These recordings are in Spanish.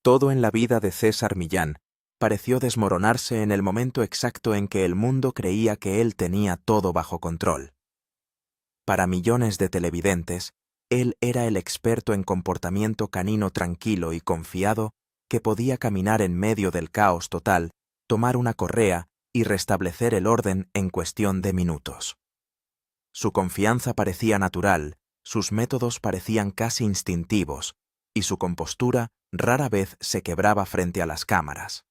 Todo en la vida de César Millán pareció desmoronarse en el momento exacto en que el mundo creía que él tenía todo bajo control. Para millones de televidentes, él era el experto en comportamiento canino tranquilo y confiado que podía caminar en medio del caos total, tomar una correa y restablecer el orden en cuestión de minutos. Su confianza parecía natural, sus métodos parecían casi instintivos, y su compostura rara vez se quebraba frente a las cámaras.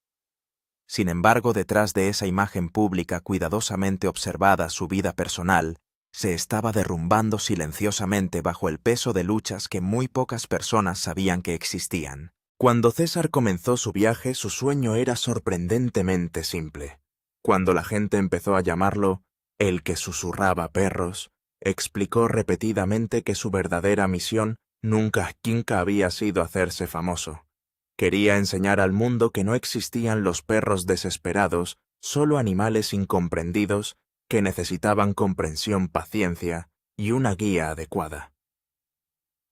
Sin embargo, detrás de esa imagen pública cuidadosamente observada su vida personal, se estaba derrumbando silenciosamente bajo el peso de luchas que muy pocas personas sabían que existían. Cuando César comenzó su viaje, su sueño era sorprendentemente simple. Cuando la gente empezó a llamarlo el que susurraba perros, explicó repetidamente que su verdadera misión nunca había sido hacerse famoso. Quería enseñar al mundo que no existían los perros desesperados, solo animales incomprendidos que necesitaban comprensión, paciencia y una guía adecuada.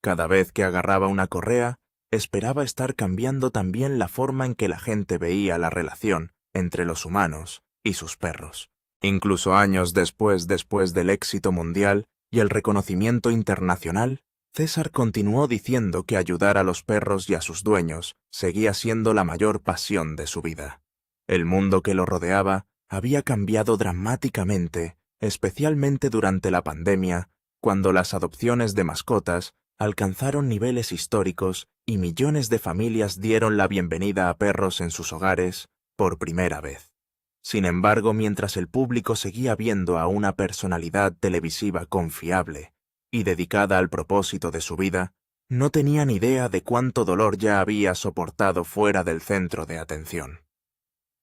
Cada vez que agarraba una correa, esperaba estar cambiando también la forma en que la gente veía la relación entre los humanos y sus perros. Incluso años después del éxito mundial y el reconocimiento internacional, César continuó diciendo que ayudar a los perros y a sus dueños seguía siendo la mayor pasión de su vida. El mundo que lo rodeaba había cambiado dramáticamente, especialmente durante la pandemia, cuando las adopciones de mascotas alcanzaron niveles históricos y millones de familias dieron la bienvenida a perros en sus hogares por primera vez. Sin embargo, mientras el público seguía viendo a una personalidad televisiva confiable y dedicada al propósito de su vida, no tenían idea de cuánto dolor ya había soportado fuera del centro de atención.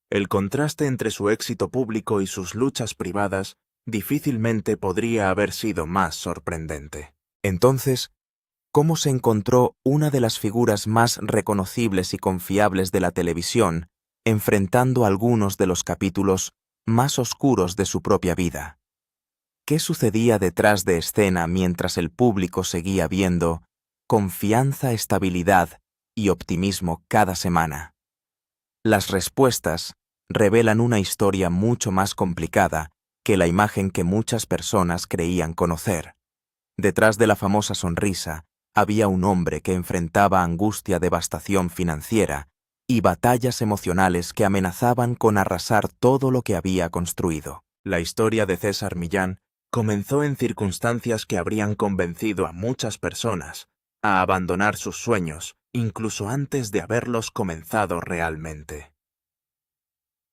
El contraste entre su éxito público y sus luchas privadas difícilmente podría haber sido más sorprendente. Entonces, ¿cómo se encontró una de las figuras más reconocibles y confiables de la televisión enfrentando algunos de los capítulos más oscuros de su propia vida? ¿Qué sucedía detrás de escena mientras el público seguía viendo confianza, estabilidad y optimismo cada semana? Las respuestas revelan una historia mucho más complicada que la imagen que muchas personas creían conocer. Detrás de la famosa sonrisa había un hombre que enfrentaba angustia, devastación financiera y batallas emocionales que amenazaban con arrasar todo lo que había construido. La historia de César Millán comenzó en circunstancias que habrían convencido a muchas personas a abandonar sus sueños, incluso antes de haberlos comenzado realmente.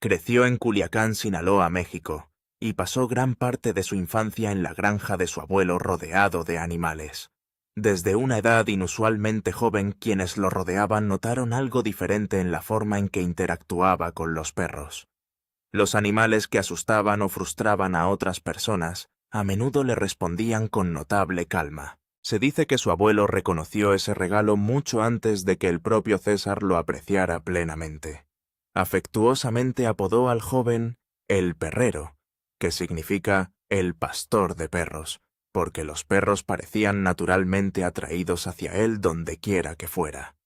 Creció en Culiacán, Sinaloa, México, y pasó gran parte de su infancia en la granja de su abuelo rodeado de animales. Desde una edad inusualmente joven, quienes lo rodeaban notaron algo diferente en la forma en que interactuaba con los perros. Los animales que asustaban o frustraban a otras personas a menudo le respondían con notable calma. Se dice que su abuelo reconoció ese regalo mucho antes de que el propio César lo apreciara plenamente. Afectuosamente apodó al joven el perrero, que significa el pastor de perros, porque los perros parecían naturalmente atraídos hacia él donde quiera que fuera.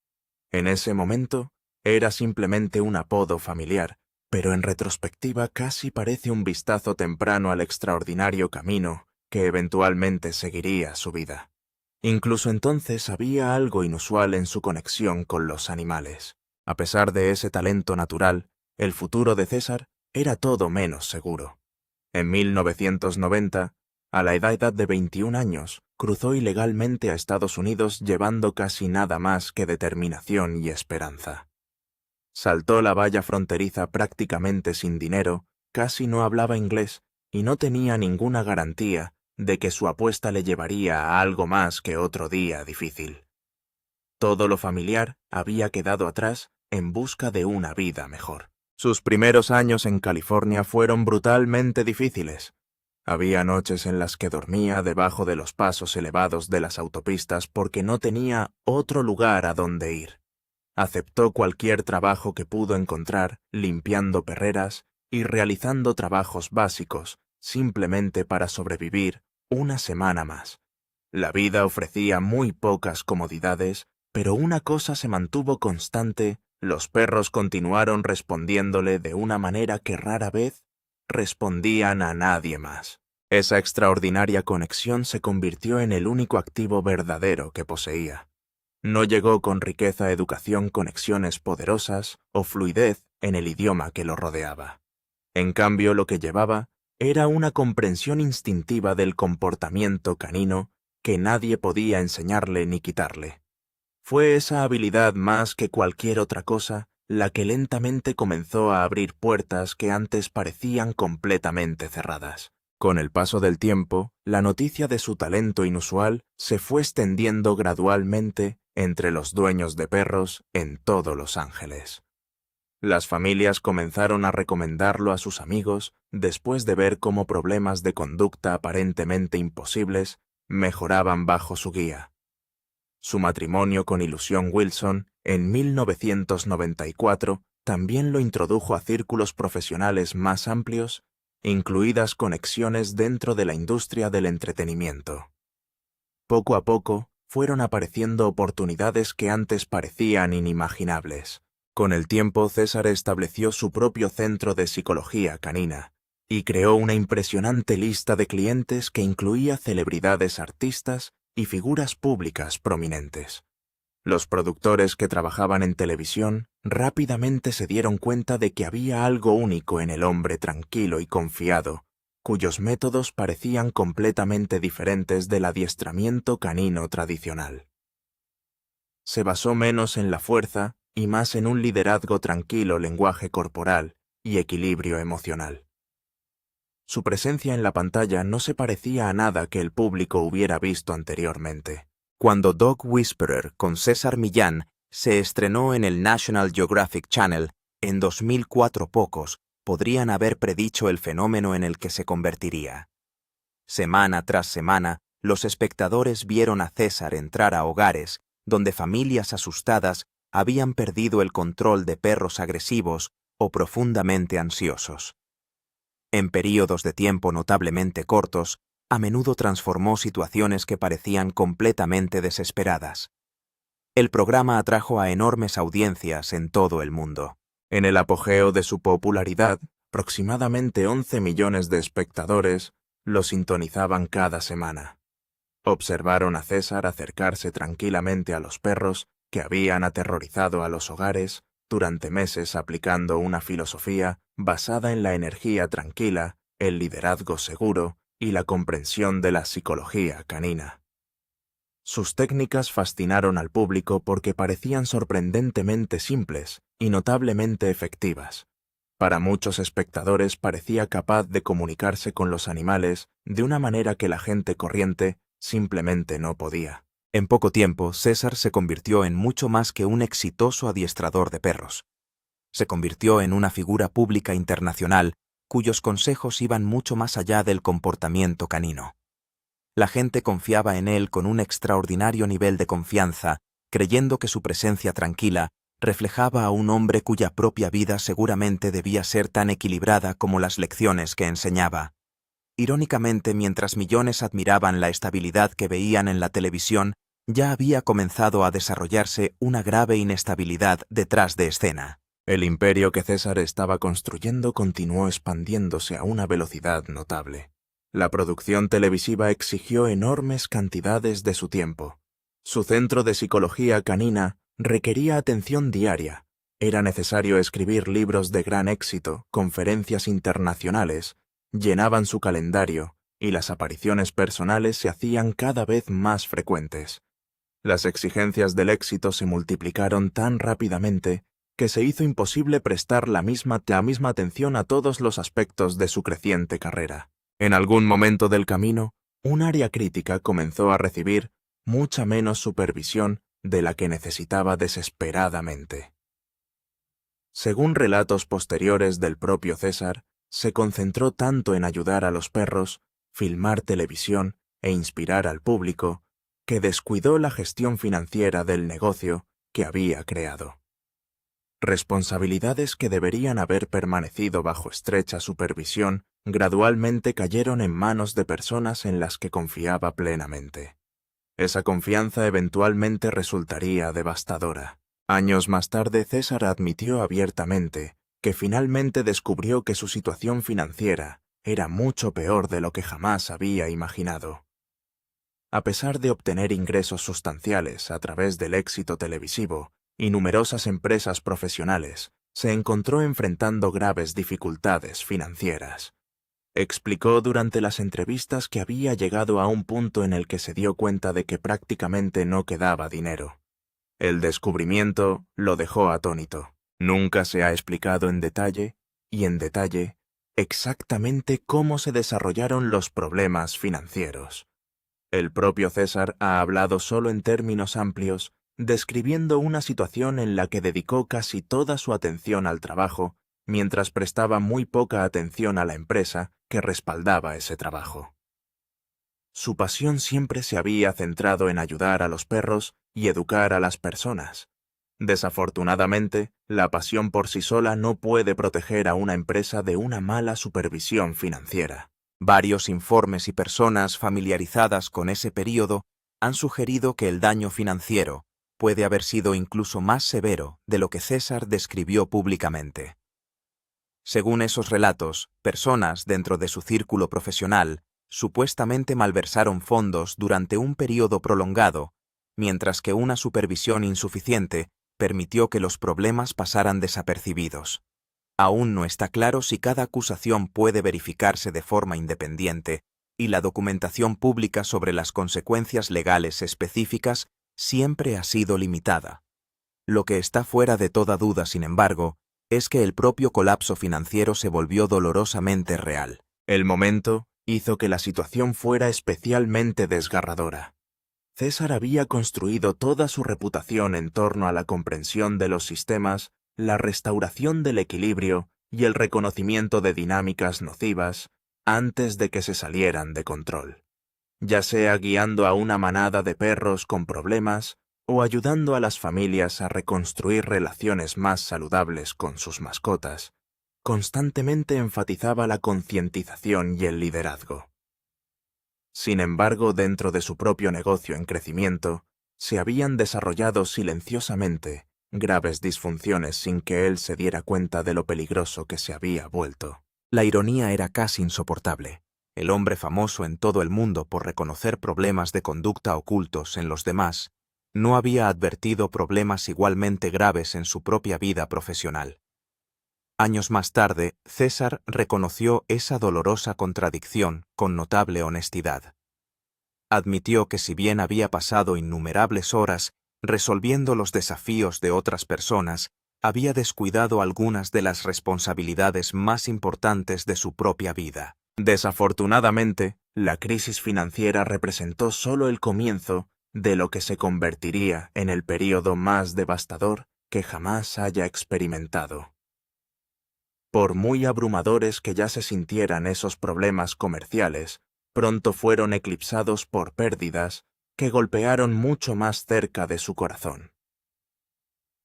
En ese momento, era simplemente un apodo familiar, pero en retrospectiva casi parece un vistazo temprano al extraordinario camino que eventualmente seguiría su vida. Incluso entonces había algo inusual en su conexión con los animales. A pesar de ese talento natural, el futuro de César era todo menos seguro. En 1990, a la edad de 21 años, cruzó ilegalmente a Estados Unidos llevando casi nada más que determinación y esperanza. Saltó la valla fronteriza prácticamente sin dinero, casi no hablaba inglés y no tenía ninguna garantía de que su apuesta le llevaría a algo más que otro día difícil. Todo lo familiar había quedado atrás en busca de una vida mejor. Sus primeros años en California fueron brutalmente difíciles. Había noches en las que dormía debajo de los pasos elevados de las autopistas porque no tenía otro lugar a donde ir. Aceptó cualquier trabajo que pudo encontrar, limpiando perreras y realizando trabajos básicos, simplemente para sobrevivir una semana más. La vida ofrecía muy pocas comodidades, pero una cosa se mantuvo constante Los perros continuaron respondiéndole de una manera que rara vez respondían a nadie más. Esa extraordinaria conexión se convirtió en el único activo verdadero que poseía. No llegó con riqueza, educación, conexiones poderosas o fluidez en el idioma que lo rodeaba. En cambio, lo que llevaba era una comprensión instintiva del comportamiento canino que nadie podía enseñarle ni quitarle. Fue esa habilidad más que cualquier otra cosa la que lentamente comenzó a abrir puertas que antes parecían completamente cerradas. Con el paso del tiempo, la noticia de su talento inusual se fue extendiendo gradualmente entre los dueños de perros en todo Los Ángeles. Las familias comenzaron a recomendarlo a sus amigos después de ver cómo problemas de conducta aparentemente imposibles mejoraban bajo su guía. Su matrimonio con Ilusión Wilson, en 1994, también lo introdujo a círculos profesionales más amplios, incluidas conexiones dentro de la industria del entretenimiento. Poco a poco, fueron apareciendo oportunidades que antes parecían inimaginables. Con el tiempo, César estableció su propio centro de psicología canina y creó una impresionante lista de clientes que incluía celebridades, artistas y figuras públicas prominentes. Los productores que trabajaban en televisión rápidamente se dieron cuenta de que había algo único en el hombre tranquilo y confiado, cuyos métodos parecían completamente diferentes del adiestramiento canino tradicional. Se basó menos en la fuerza y más en un liderazgo tranquilo, lenguaje corporal y equilibrio emocional. Su presencia en la pantalla no se parecía a nada que el público hubiera visto anteriormente. Cuando Dog Whisperer con César Millán se estrenó en el National Geographic Channel en 2004, pocos podrían haber predicho el fenómeno en el que se convertiría. Semana tras semana, los espectadores vieron a César entrar a hogares donde familias asustadas habían perdido el control de perros agresivos o profundamente ansiosos. En períodos de tiempo notablemente cortos, a menudo transformó situaciones que parecían completamente desesperadas. El programa atrajo a enormes audiencias en todo el mundo. En el apogeo de su popularidad, aproximadamente 11 millones de espectadores lo sintonizaban cada semana. Observaron a César acercarse tranquilamente a los perros que habían aterrorizado a los hogares durante meses, aplicando una filosofía basada en la energía tranquila, el liderazgo seguro y la comprensión de la psicología canina. Sus técnicas fascinaron al público porque parecían sorprendentemente simples y notablemente efectivas. Para muchos espectadores parecía capaz de comunicarse con los animales de una manera que la gente corriente simplemente no podía. En poco tiempo, César se convirtió en mucho más que un exitoso adiestrador de perros. Se convirtió en una figura pública internacional cuyos consejos iban mucho más allá del comportamiento canino. La gente confiaba en él con un extraordinario nivel de confianza, creyendo que su presencia tranquila reflejaba a un hombre cuya propia vida seguramente debía ser tan equilibrada como las lecciones que enseñaba. Irónicamente, mientras millones admiraban la estabilidad que veían en la televisión, ya había comenzado a desarrollarse una grave inestabilidad detrás de escena. El imperio que César estaba construyendo continuó expandiéndose a una velocidad notable. La producción televisiva exigió enormes cantidades de su tiempo. Su centro de psicología canina requería atención diaria. Era necesario escribir libros de gran éxito, conferencias internacionales, llenaban su calendario y las apariciones personales se hacían cada vez más frecuentes. Las exigencias del éxito se multiplicaron tan rápidamente que se hizo imposible prestar la misma atención a todos los aspectos de su creciente carrera. En algún momento del camino, un área crítica comenzó a recibir mucha menos supervisión de la que necesitaba desesperadamente. Según relatos posteriores del propio César, se concentró tanto en ayudar a los perros, filmar televisión e inspirar al público, que descuidó la gestión financiera del negocio que había creado. Responsabilidades que deberían haber permanecido bajo estrecha supervisión gradualmente cayeron en manos de personas en las que confiaba plenamente. Esa confianza eventualmente resultaría devastadora. Años más tarde, César admitió abiertamente que finalmente descubrió que su situación financiera era mucho peor de lo que jamás había imaginado. A pesar de obtener ingresos sustanciales a través del éxito televisivo y numerosas empresas profesionales, se encontró enfrentando graves dificultades financieras. Explicó durante las entrevistas que había llegado a un punto en el que se dio cuenta de que prácticamente no quedaba dinero. El descubrimiento lo dejó atónito. Nunca se ha explicado en detalle, exactamente cómo se desarrollaron los problemas financieros. El propio César ha hablado solo en términos amplios, describiendo una situación en la que dedicó casi toda su atención al trabajo, mientras prestaba muy poca atención a la empresa que respaldaba ese trabajo. Su pasión siempre se había centrado en ayudar a los perros y educar a las personas. Desafortunadamente, la pasión por sí sola no puede proteger a una empresa de una mala supervisión financiera. Varios informes y personas familiarizadas con ese período han sugerido que el daño financiero puede haber sido incluso más severo de lo que César describió públicamente. Según esos relatos, personas dentro de su círculo profesional supuestamente malversaron fondos durante un período prolongado, mientras que una supervisión insuficiente permitió que los problemas pasaran desapercibidos. Aún no está claro si cada acusación puede verificarse de forma independiente, y la documentación pública sobre las consecuencias legales específicas siempre ha sido limitada. Lo que está fuera de toda duda, sin embargo, es que el propio colapso financiero se volvió dolorosamente real. El momento hizo que la situación fuera especialmente desgarradora. César había construido toda su reputación en torno a la comprensión de los sistemas, la restauración del equilibrio y el reconocimiento de dinámicas nocivas antes de que se salieran de control. Ya sea guiando a una manada de perros con problemas o ayudando a las familias a reconstruir relaciones más saludables con sus mascotas, constantemente enfatizaba la concientización y el liderazgo. Sin embargo, dentro de su propio negocio en crecimiento, se habían desarrollado silenciosamente graves disfunciones sin que él se diera cuenta de lo peligroso que se había vuelto. La ironía era casi insoportable. El hombre famoso en todo el mundo por reconocer problemas de conducta ocultos en los demás, no había advertido problemas igualmente graves en su propia vida profesional. Años más tarde, César reconoció esa dolorosa contradicción con notable honestidad. Admitió que si bien había pasado innumerables horas resolviendo los desafíos de otras personas, había descuidado algunas de las responsabilidades más importantes de su propia vida. Desafortunadamente, la crisis financiera representó solo el comienzo de lo que se convertiría en el período más devastador que jamás haya experimentado. Por muy abrumadores que ya se sintieran esos problemas comerciales, pronto fueron eclipsados por pérdidas que golpearon mucho más cerca de su corazón.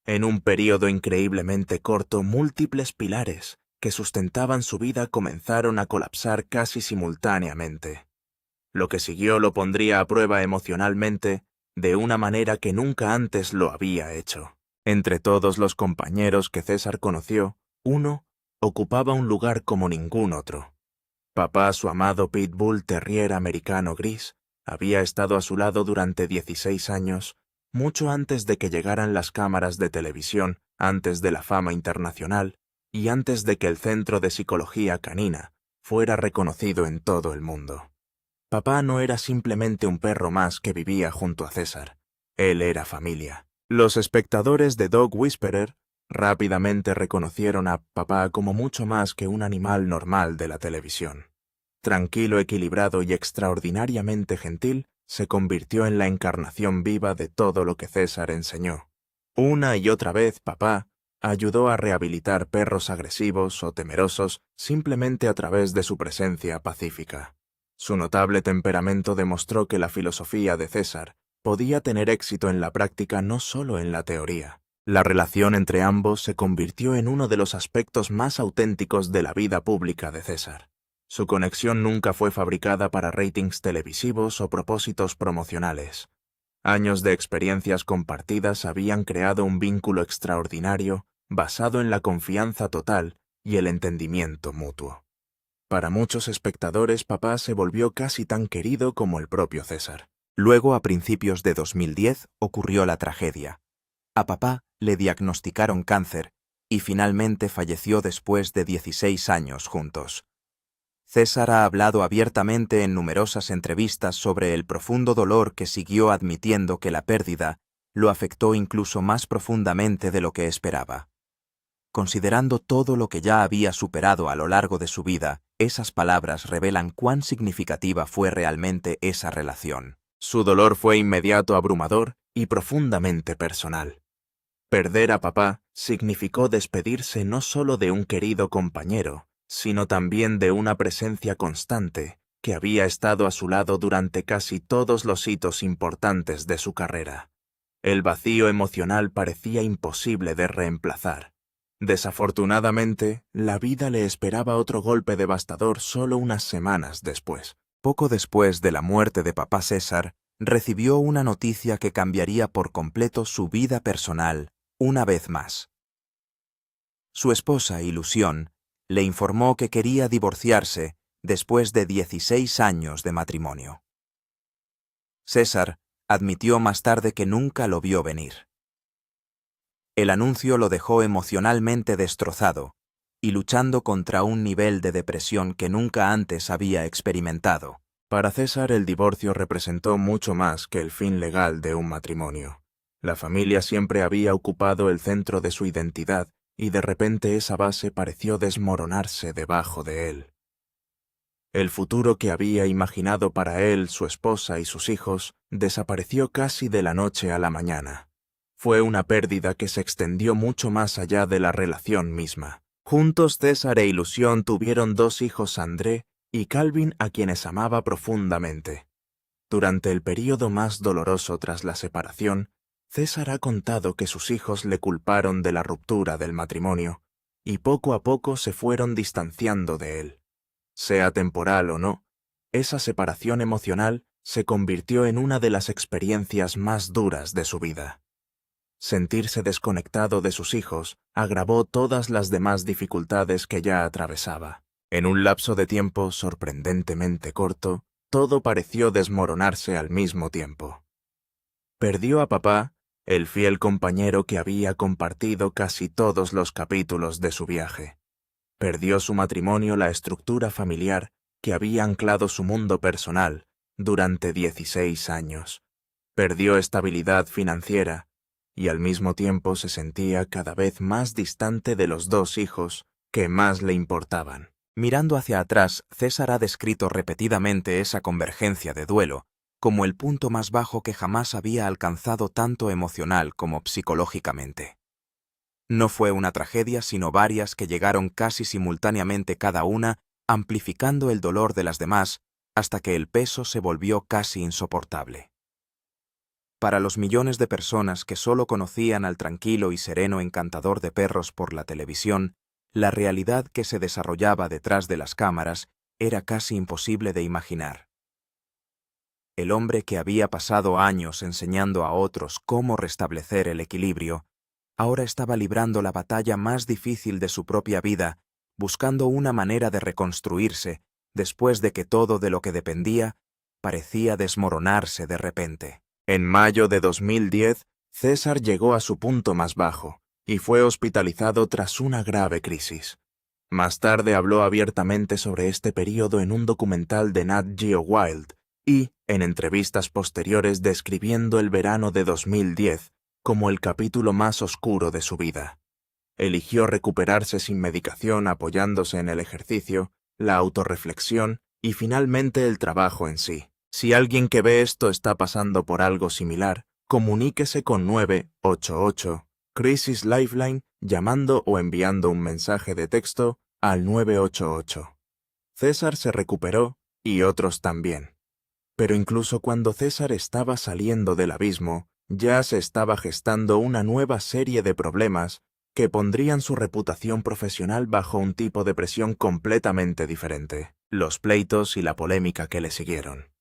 En un período increíblemente corto, múltiples pilares que sustentaban su vida comenzaron a colapsar casi simultáneamente. Lo que siguió lo pondría a prueba emocionalmente de una manera que nunca antes lo había hecho. Entre todos los compañeros que César conoció, uno ocupaba un lugar como ningún otro. Papá, su amado Pitbull Terrier americano gris, había estado a su lado durante 16 años, mucho antes de que llegaran las cámaras de televisión, antes de la fama internacional y antes de que el Centro de Psicología Canina fuera reconocido en todo el mundo. Papá no era simplemente un perro más que vivía junto a César. Él era familia. Los espectadores de Dog Whisperer rápidamente reconocieron a Papá como mucho más que un animal normal de la televisión. Tranquilo, equilibrado y extraordinariamente gentil, se convirtió en la encarnación viva de todo lo que César enseñó. Una y otra vez, Papá ayudó a rehabilitar perros agresivos o temerosos simplemente a través de su presencia pacífica. Su notable temperamento demostró que la filosofía de César podía tener éxito en la práctica, no solo en la teoría. La relación entre ambos se convirtió en uno de los aspectos más auténticos de la vida pública de César. Su conexión nunca fue fabricada para ratings televisivos o propósitos promocionales. Años de experiencias compartidas habían creado un vínculo extraordinario basado en la confianza total y el entendimiento mutuo. Para muchos espectadores, papá se volvió casi tan querido como el propio César. Luego, a principios de 2010, ocurrió la tragedia. A papá le diagnosticaron cáncer y finalmente falleció después de 16 años juntos. César ha hablado abiertamente en numerosas entrevistas sobre el profundo dolor que siguió, admitiendo que la pérdida lo afectó incluso más profundamente de lo que esperaba. Considerando todo lo que ya había superado a lo largo de su vida, esas palabras revelan cuán significativa fue realmente esa relación. Su dolor fue inmediato, abrumador y profundamente personal. Perder a papá significó despedirse no solo de un querido compañero, sino también de una presencia constante que había estado a su lado durante casi todos los hitos importantes de su carrera. El vacío emocional parecía imposible de reemplazar. Desafortunadamente, la vida le esperaba otro golpe devastador solo unas semanas después. Poco después de la muerte de papá César, recibió una noticia que cambiaría por completo su vida personal una vez más. Su esposa, Ilusión, le informó que quería divorciarse después de 16 años de matrimonio. César admitió más tarde que nunca lo vio venir. El anuncio lo dejó emocionalmente destrozado y luchando contra un nivel de depresión que nunca antes había experimentado. Para César, el divorcio representó mucho más que el fin legal de un matrimonio. La familia siempre había ocupado el centro de su identidad y de repente esa base pareció desmoronarse debajo de él. El futuro que había imaginado para él, su esposa y sus hijos desapareció casi de la noche a la mañana. Fue una pérdida que se extendió mucho más allá de la relación misma. Juntos, César e Ilusión tuvieron 2 hijos, André y Calvin, a quienes amaba profundamente. Durante el período más doloroso tras la separación, César ha contado que sus hijos le culparon de la ruptura del matrimonio y poco a poco se fueron distanciando de él. Sea temporal o no, esa separación emocional se convirtió en una de las experiencias más duras de su vida. Sentirse desconectado de sus hijos agravó todas las demás dificultades que ya atravesaba. En un lapso de tiempo sorprendentemente corto, todo pareció desmoronarse al mismo tiempo. Perdió a papá, el fiel compañero que había compartido casi todos los capítulos de su viaje. Perdió su matrimonio, la estructura familiar que había anclado su mundo personal durante 16 años. Perdió estabilidad financiera y al mismo tiempo se sentía cada vez más distante de los 2 hijos que más le importaban. Mirando hacia atrás, César ha descrito repetidamente esa convergencia de duelo como el punto más bajo que jamás había alcanzado tanto emocional como psicológicamente. No fue una tragedia, sino varias que llegaron casi simultáneamente cada una, amplificando el dolor de las demás hasta que el peso se volvió casi insoportable. Para los millones de personas que solo conocían al tranquilo y sereno encantador de perros por la televisión, la realidad que se desarrollaba detrás de las cámaras era casi imposible de imaginar. El hombre que había pasado años enseñando a otros cómo restablecer el equilibrio, ahora estaba librando la batalla más difícil de su propia vida, buscando una manera de reconstruirse después de que todo de lo que dependía parecía desmoronarse de repente. En mayo de 2010, César llegó a su punto más bajo y fue hospitalizado tras una grave crisis. Más tarde habló abiertamente sobre este período en un documental de Nat Geo Wild y, en entrevistas posteriores, describiendo el verano de 2010 como el capítulo más oscuro de su vida. Eligió recuperarse sin medicación, apoyándose en el ejercicio, la autorreflexión y finalmente el trabajo en sí. Si alguien que ve esto está pasando por algo similar, comuníquese con 988 Crisis Lifeline llamando o enviando un mensaje de texto al 988. César se recuperó y otros también. Pero incluso cuando César estaba saliendo del abismo, ya se estaba gestando una nueva serie de problemas que pondrían su reputación profesional bajo un tipo de presión completamente diferente: los pleitos y la polémica que le siguieron.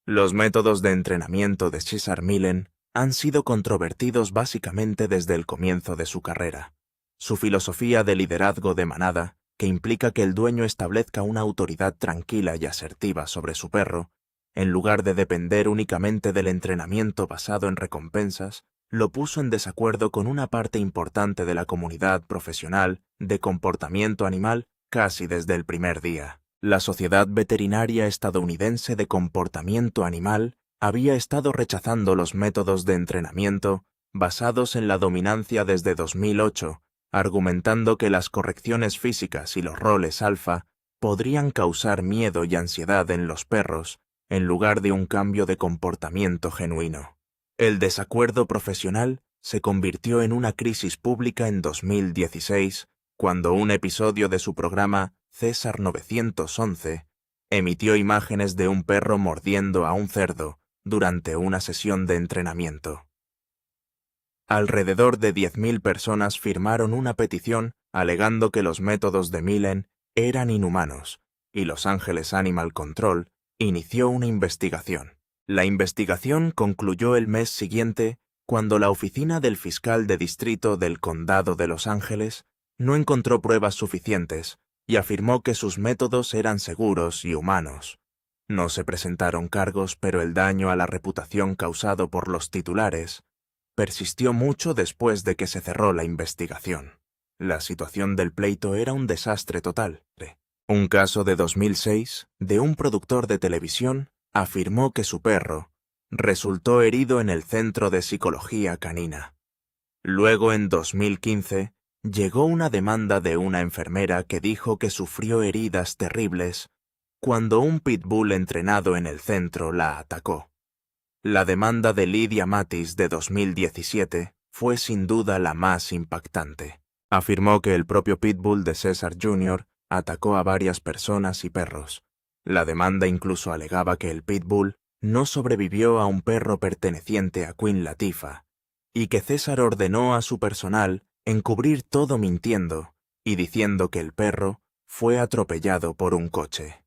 Los métodos de entrenamiento de César Millen han sido controvertidos básicamente desde el comienzo de su carrera. Su filosofía de liderazgo de manada, que implica que el dueño establezca una autoridad tranquila y asertiva sobre su perro, en lugar de depender únicamente del entrenamiento basado en recompensas, lo puso en desacuerdo con una parte importante de la comunidad profesional de comportamiento animal casi desde el primer día. La Sociedad Veterinaria Estadounidense de Comportamiento Animal había estado rechazando los métodos de entrenamiento basados en la dominancia desde 2008, argumentando que las correcciones físicas y los roles alfa podrían causar miedo y ansiedad en los perros, en lugar de un cambio de comportamiento genuino. El desacuerdo profesional se convirtió en una crisis pública en 2016, cuando un episodio de su programa César 911 emitió imágenes de un perro mordiendo a un cerdo durante una sesión de entrenamiento. Alrededor de 10.000 personas firmaron una petición alegando que los métodos de Millen eran inhumanos, y Los Ángeles Animal Control inició una investigación. La investigación concluyó el mes siguiente cuando la oficina del fiscal de distrito del Condado de Los Ángeles no encontró pruebas suficientes y afirmó que sus métodos eran seguros y humanos. No se presentaron cargos, pero el daño a la reputación causado por los titulares persistió mucho después de que se cerró la investigación. La situación del pleito era un desastre total. Un caso de 2006 de un productor de televisión afirmó que su perro resultó herido en el Centro de Psicología Canina. Luego, en 2015, llegó una demanda de una enfermera que dijo que sufrió heridas terribles cuando un pitbull entrenado en el centro la atacó. La demanda de Lydia Matis de 2017 fue sin duda la más impactante. Afirmó que el propio pitbull de César Jr. atacó a varias personas y perros. La demanda incluso alegaba que el pitbull no sobrevivió a un perro perteneciente a Queen Latifah y que César ordenó a su personal encubrir todo mintiendo y diciendo que el perro fue atropellado por un coche.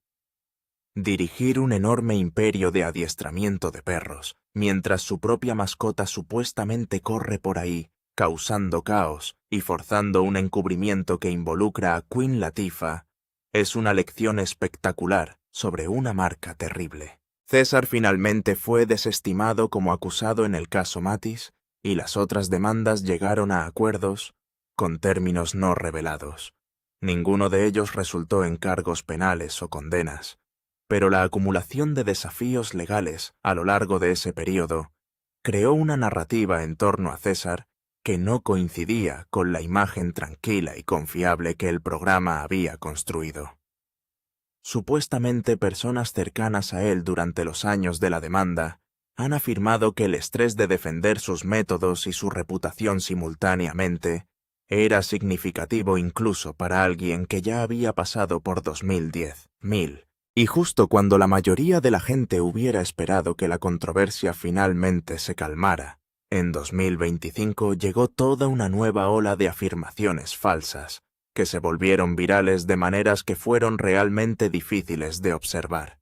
Dirigir un enorme imperio de adiestramiento de perros, mientras su propia mascota supuestamente corre por ahí, causando caos y forzando un encubrimiento que involucra a Queen Latifah, es una lección espectacular sobre una marca terrible. César finalmente fue desestimado como acusado en el caso Matis, y las otras demandas llegaron a acuerdos con términos no revelados. Ninguno de ellos resultó en cargos penales o condenas, pero la acumulación de desafíos legales a lo largo de ese período creó una narrativa en torno a César que no coincidía con la imagen tranquila y confiable que el programa había construido. Supuestamente personas cercanas a él durante los años de la demanda han afirmado que el estrés de defender sus métodos y su reputación simultáneamente era significativo incluso para alguien que ya había pasado por 2010, y justo cuando la mayoría de la gente hubiera esperado que la controversia finalmente se calmara, en 2025 llegó toda una nueva ola de afirmaciones falsas, que se volvieron virales de maneras que fueron realmente difíciles de observar.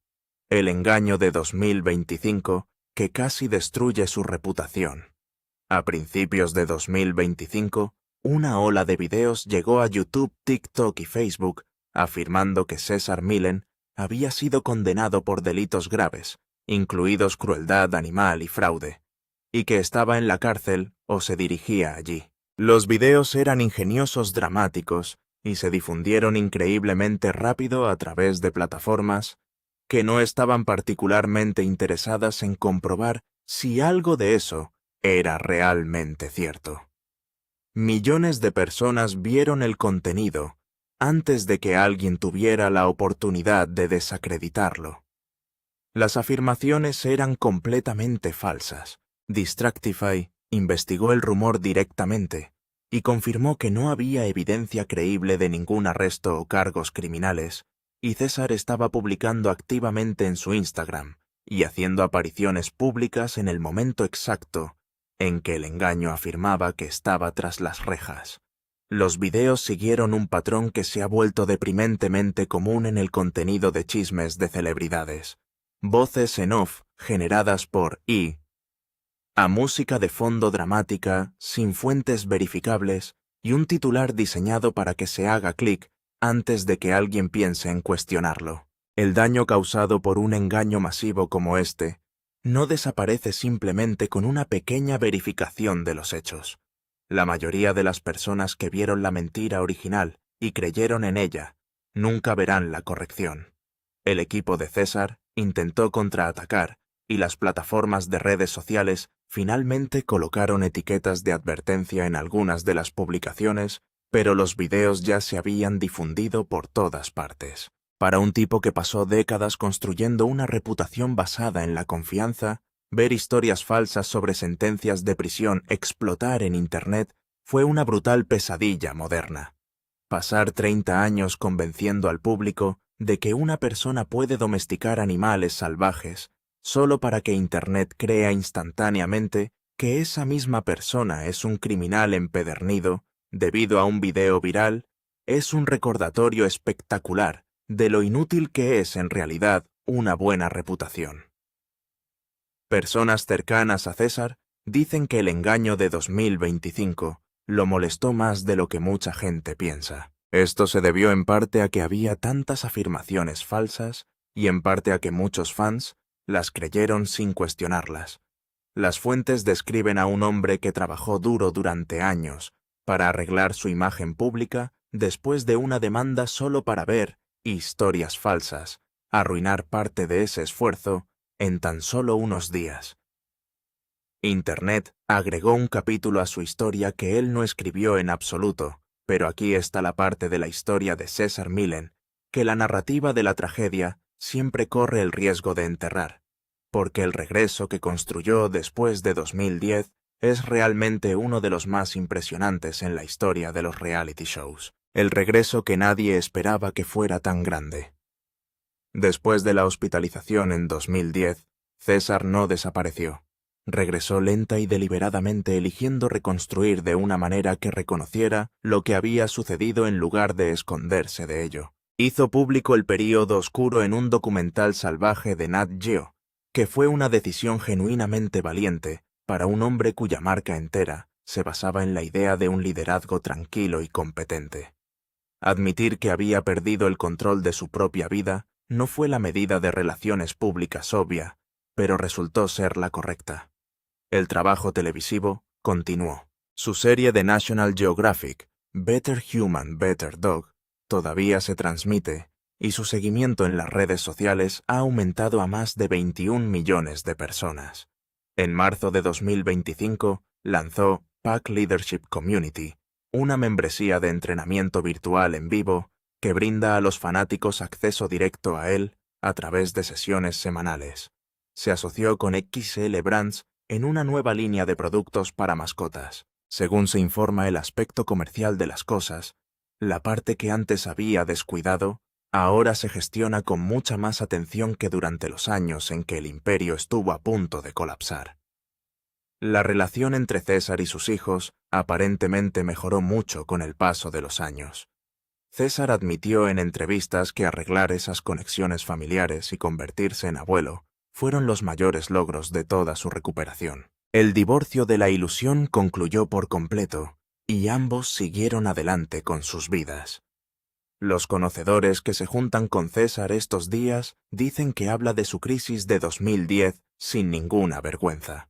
El engaño de 2025 que casi destruye su reputación. A principios de 2025, una ola de videos llegó a YouTube, TikTok y Facebook afirmando que César Millen había sido condenado por delitos graves, incluidos crueldad animal y fraude, y que estaba en la cárcel o se dirigía allí. Los videos eran ingeniosos, dramáticos, y se difundieron increíblemente rápido a través de plataformas que no estaban particularmente interesadas en comprobar si algo de eso era realmente cierto. Millones de personas vieron el contenido antes de que alguien tuviera la oportunidad de desacreditarlo. Las afirmaciones eran completamente falsas. Distractify investigó el rumor directamente y confirmó que no había evidencia creíble de ningún arresto o cargos criminales, y César estaba publicando activamente en su Instagram y haciendo apariciones públicas en el momento exacto en que el engaño afirmaba que estaba tras las rejas. Los videos siguieron un patrón que se ha vuelto deprimentemente común en el contenido de chismes de celebridades. voces en off generadas por IA, música de fondo dramática, sin fuentes verificables, y un titular diseñado para que se haga clic antes de que alguien piense en cuestionarlo. El daño causado por un engaño masivo como este no desaparece simplemente con una pequeña verificación de los hechos. La mayoría de las personas que vieron la mentira original y creyeron en ella nunca verán la corrección. El equipo de César intentó contraatacar y las plataformas de redes sociales finalmente colocaron etiquetas de advertencia en algunas de las publicaciones, pero los videos ya se habían difundido por todas partes. Para un tipo que pasó décadas construyendo una reputación basada en la confianza, ver historias falsas sobre sentencias de prisión explotar en Internet fue una brutal pesadilla moderna. Pasar 30 años convenciendo al público de que una persona puede domesticar animales salvajes solo para que Internet crea instantáneamente que esa misma persona es un criminal empedernido debido a un video viral, es un recordatorio espectacular de lo inútil que es en realidad una buena reputación. Personas cercanas a César dicen que el engaño de 2025 lo molestó más de lo que mucha gente piensa. Esto se debió en parte a que había tantas afirmaciones falsas y en parte a que muchos fans las creyeron sin cuestionarlas. Las fuentes describen a un hombre que trabajó duro durante años para arreglar su imagen pública después de una demanda solo para ver historias falsas, arruinar parte de ese esfuerzo en tan solo unos días. Internet agregó un capítulo a su historia que él no escribió en absoluto, pero aquí está la parte de la historia de César Millen, que la narrativa de la tragedia siempre corre el riesgo de enterrar, porque el regreso que construyó después de 2010 es realmente uno de los más impresionantes en la historia de los reality shows. El regreso que nadie esperaba que fuera tan grande. Después de la hospitalización en 2010, César no desapareció. Regresó lenta y deliberadamente eligiendo reconstruir de una manera que reconociera lo que había sucedido en lugar de esconderse de ello. Hizo público el período oscuro en un documental salvaje de Nat Geo, que fue una decisión genuinamente valiente para un hombre cuya marca entera se basaba en la idea de un liderazgo tranquilo y competente. Admitir que había perdido el control de su propia vida no fue la medida de relaciones públicas obvia, pero resultó ser la correcta. El trabajo televisivo continuó. Su serie de National Geographic, Better Human, Better Dog, todavía se transmite, y su seguimiento en las redes sociales ha aumentado a más de 21 millones de personas. En marzo de 2025 lanzó Pack Leadership Community, una membresía de entrenamiento virtual en vivo que brinda a los fanáticos acceso directo a él a través de sesiones semanales. Se asoció con XL Brands en una nueva línea de productos para mascotas. Según se informa el aspecto comercial de las cosas, la parte que antes había descuidado, ahora se gestiona con mucha más atención que durante los años en que el imperio estuvo a punto de colapsar. La relación entre César y sus hijos aparentemente mejoró mucho con el paso de los años. César admitió en entrevistas que arreglar esas conexiones familiares y convertirse en abuelo fueron los mayores logros de toda su recuperación. El divorcio de la ilusión concluyó por completo y ambos siguieron adelante con sus vidas. Los conocedores que se juntan con César estos días dicen que habla de su crisis de 2010 sin ninguna vergüenza.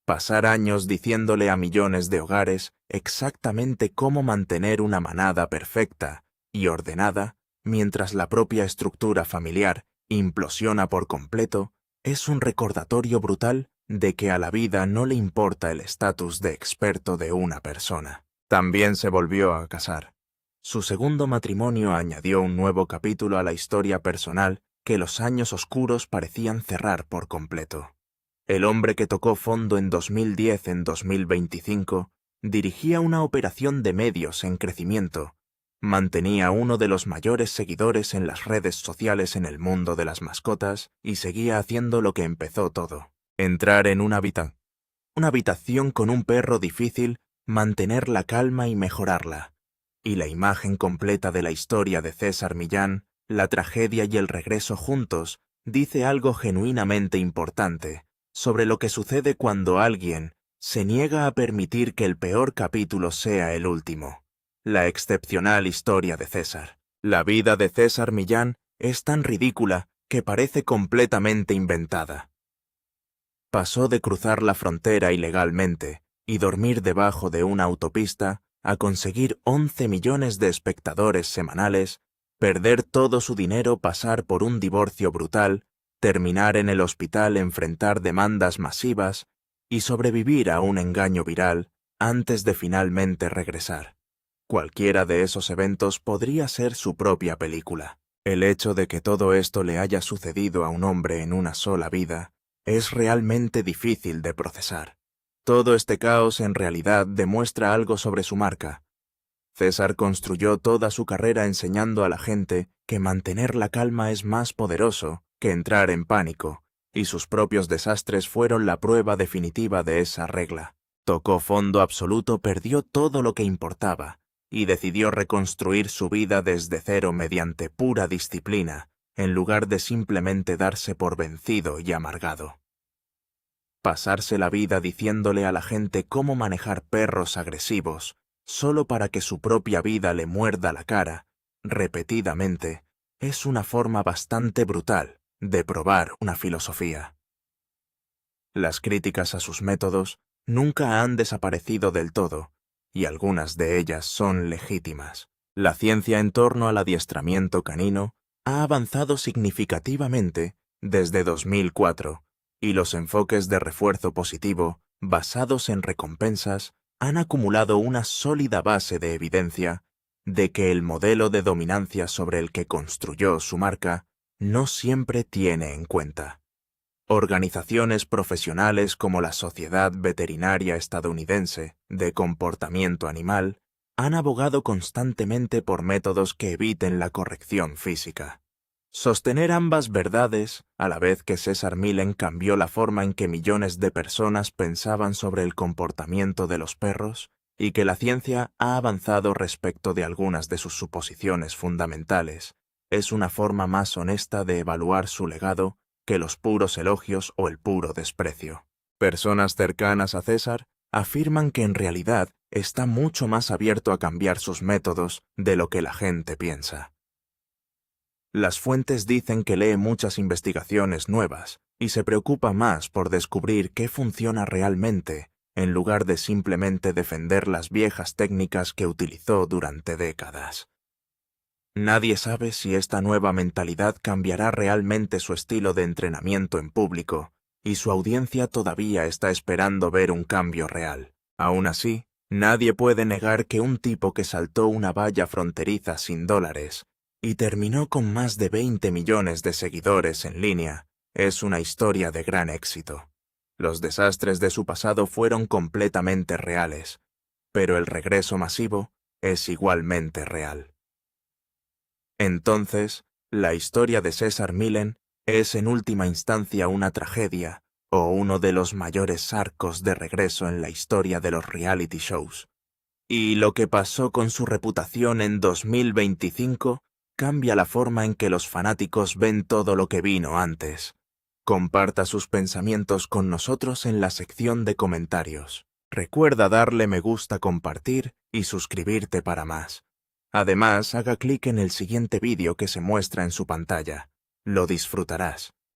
Pasar años diciéndole a millones de hogares exactamente cómo mantener una manada perfecta y ordenada mientras la propia estructura familiar implosiona por completo es un recordatorio brutal de que a la vida no le importa el estatus de experto de una persona. También se volvió a casar. Su segundo matrimonio añadió un nuevo capítulo a la historia personal que los años oscuros parecían cerrar por completo. El hombre que tocó fondo en 2010 en 2025 dirigía una operación de medios en crecimiento, mantenía uno de los mayores seguidores en las redes sociales en el mundo de las mascotas y seguía haciendo lo que empezó todo: entrar en una habitación con un perro difícil, mantener la calma y mejorarla. Y la imagen completa de la historia de César Millán, la tragedia y el regreso juntos, dice algo genuinamente importante sobre lo que sucede cuando alguien se niega a permitir que el peor capítulo sea el último. La excepcional historia de César. La vida de César Millán es tan ridícula que parece completamente inventada. Pasó de cruzar la frontera ilegalmente y dormir debajo de una autopista a conseguir 11 millones de espectadores semanales, perder todo su dinero, pasar por un divorcio brutal, terminar en el hospital, enfrentar demandas masivas y sobrevivir a un engaño viral antes de finalmente regresar. Cualquiera de esos eventos podría ser su propia película. El hecho de que todo esto le haya sucedido a un hombre en una sola vida es realmente difícil de procesar. Todo este caos en realidad demuestra algo sobre su marca. César construyó toda su carrera enseñando a la gente que mantener la calma es más poderoso que entrar en pánico, y sus propios desastres fueron la prueba definitiva de esa regla. Tocó fondo absoluto, perdió todo lo que importaba, y decidió reconstruir su vida desde cero mediante pura disciplina, en lugar de simplemente darse por vencido y amargado. Pasarse la vida diciéndole a la gente cómo manejar perros agresivos, solo para que su propia vida le muerda la cara, repetidamente, es una forma bastante brutal de probar una filosofía. Las críticas a sus métodos nunca han desaparecido del todo, y algunas de ellas son legítimas. La ciencia en torno al adiestramiento canino ha avanzado significativamente desde 2004, y los enfoques de refuerzo positivo, basados en recompensas, han acumulado una sólida base de evidencia de que el modelo de dominancia sobre el que construyó su marca no siempre tiene en cuenta. Organizaciones profesionales como la Sociedad Veterinaria Estadounidense de Comportamiento Animal han abogado constantemente por métodos que eviten la corrección física. Sostener ambas verdades, a la vez que César Millen cambió la forma en que millones de personas pensaban sobre el comportamiento de los perros, y que la ciencia ha avanzado respecto de algunas de sus suposiciones fundamentales, es una forma más honesta de evaluar su legado que los puros elogios o el puro desprecio. Personas cercanas a César afirman que en realidad está mucho más abierto a cambiar sus métodos de lo que la gente piensa. Las fuentes dicen que lee muchas investigaciones nuevas y se preocupa más por descubrir qué funciona realmente, en lugar de simplemente defender las viejas técnicas que utilizó durante décadas. Nadie sabe si esta nueva mentalidad cambiará realmente su estilo de entrenamiento en público, y su audiencia todavía está esperando ver un cambio real. Aún así, nadie puede negar que un tipo que saltó una valla fronteriza sin dólares y terminó con más de 20 millones de seguidores en línea es una historia de gran éxito. Los desastres de su pasado fueron completamente reales, pero el regreso masivo es igualmente real. Entonces, la historia de César Millen es en última instancia una tragedia o uno de los mayores arcos de regreso en la historia de los reality shows. Y lo que pasó con su reputación en 2025 cambia la forma en que los fanáticos ven todo lo que vino antes. Comparta sus pensamientos con nosotros en la sección de comentarios. Recuerda darle me gusta, compartir y suscribirte para más. Además, haga clic en el siguiente vídeo que se muestra en su pantalla. Lo disfrutarás.